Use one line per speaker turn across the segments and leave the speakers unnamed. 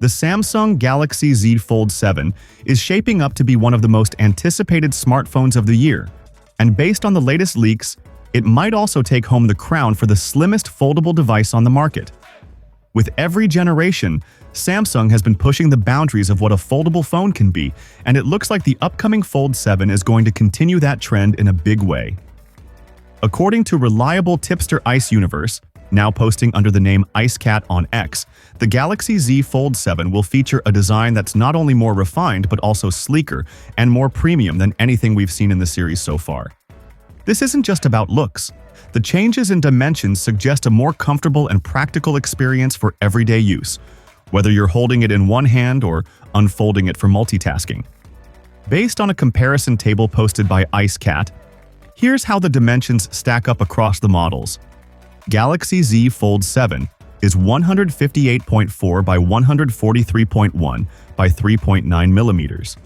The Samsung Galaxy Z Fold 7 is shaping up to be one of the most anticipated smartphones of the year, and based on the latest leaks, it might also take home the crown for the slimmest foldable device on the market. With every generation, Samsung has been pushing the boundaries of what a foldable phone can be, and it looks like the upcoming Fold 7 is going to continue that trend in a big way. According to reliable tipster Ice Universe, now posting under the name IceCat on X, the Galaxy Z Fold 7 will feature a design that's not only more refined but also sleeker and more premium than anything we've seen in the series so far. This isn't just about looks. The changes in dimensions suggest a more comfortable and practical experience for everyday use, whether you're holding it in one hand or unfolding it for multitasking. Based on a comparison table posted by IceCat, here's how the dimensions stack up across the models. Galaxy Z Fold 7 is 158.4 by 143.1 by 3.9 millimeters.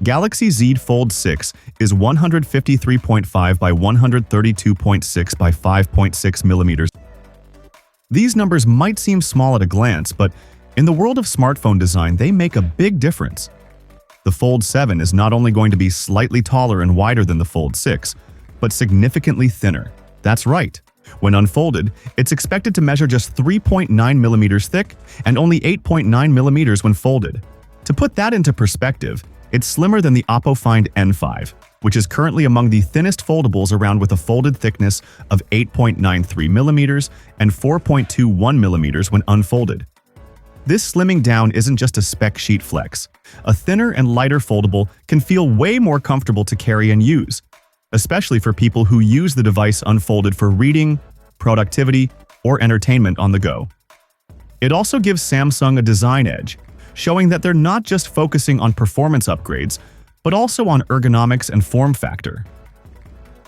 Galaxy Z Fold 6 is 153.5 by 132.6 by 5.6 millimeters. These numbers might seem small at a glance, but in the world of smartphone design, they make a big difference. The Fold 7 is not only going to be slightly taller and wider than the Fold 6, but significantly thinner. That's right. When unfolded, it's expected to measure just 3.9 millimeters thick and only 8.9 millimeters when folded. To put that into perspective, it's slimmer than the Oppo Find N5, which is currently among the thinnest foldables around with a folded thickness of 8.93 millimeters and 4.21 millimeters when unfolded. This slimming down isn't just a spec sheet flex. A thinner and lighter foldable can feel way more comfortable to carry and use, especially for people who use the device unfolded for reading, productivity, or entertainment on the go. It also gives Samsung a design edge, showing that they're not just focusing on performance upgrades, but also on ergonomics and form factor.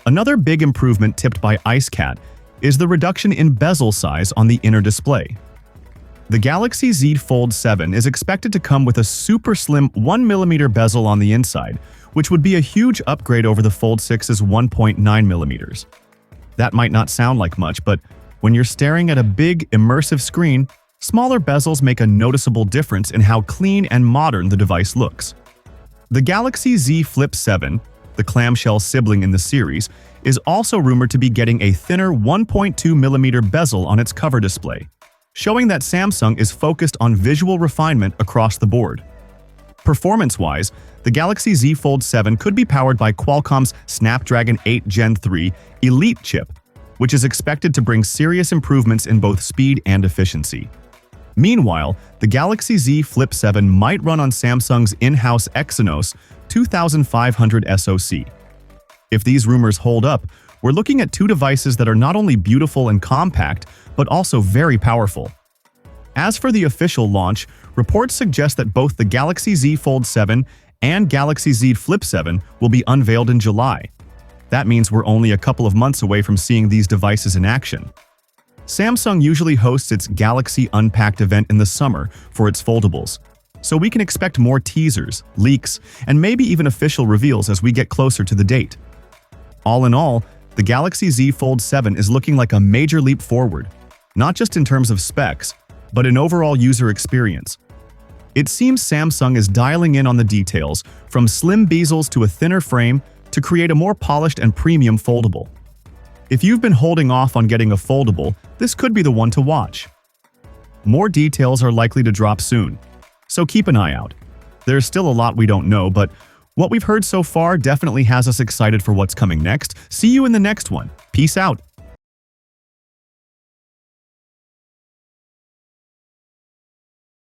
Another big improvement tipped by IceCat is the reduction in bezel size on the inner display. The Galaxy Z Fold 7 is expected to come with a super slim 1mm bezel on the inside, which would be a huge upgrade over the Fold 6's 1.9mm. That might not sound like much, but when you're staring at a big, immersive screen, smaller bezels make a noticeable difference in how clean and modern the device looks. The Galaxy Z Flip 7, the clamshell sibling in the series, is also rumored to be getting a thinner 1.2mm bezel on its cover display, showing that Samsung is focused on visual refinement across the board. Performance-wise, the Galaxy Z Fold 7 could be powered by Qualcomm's Snapdragon 8 Gen 3 Elite chip, which is expected to bring serious improvements in both speed and efficiency. Meanwhile, the Galaxy Z Flip 7 might run on Samsung's in-house Exynos 2500 SoC. If these rumors hold up, we're looking at two devices that are not only beautiful and compact, but also very powerful. As for the official launch, reports suggest that both the Galaxy Z Fold 7 and Galaxy Z Flip 7 will be unveiled in July. That means we're only a couple of months away from seeing these devices in action. Samsung usually hosts its Galaxy Unpacked event in the summer for its foldables, so we can expect more teasers, leaks, and maybe even official reveals as we get closer to the date. All in all, the Galaxy Z Fold 7 is looking like a major leap forward, not just in terms of specs, but in overall user experience. It seems Samsung is dialing in on the details, from slim bezels to a thinner frame, to create a more polished and premium foldable. If you've been holding off on getting a foldable, this could be the one to watch. More details are likely to drop soon, so keep an eye out. There's still a lot we don't know, but what we've heard so far definitely has us excited for what's coming next. See you in the next one. Peace out.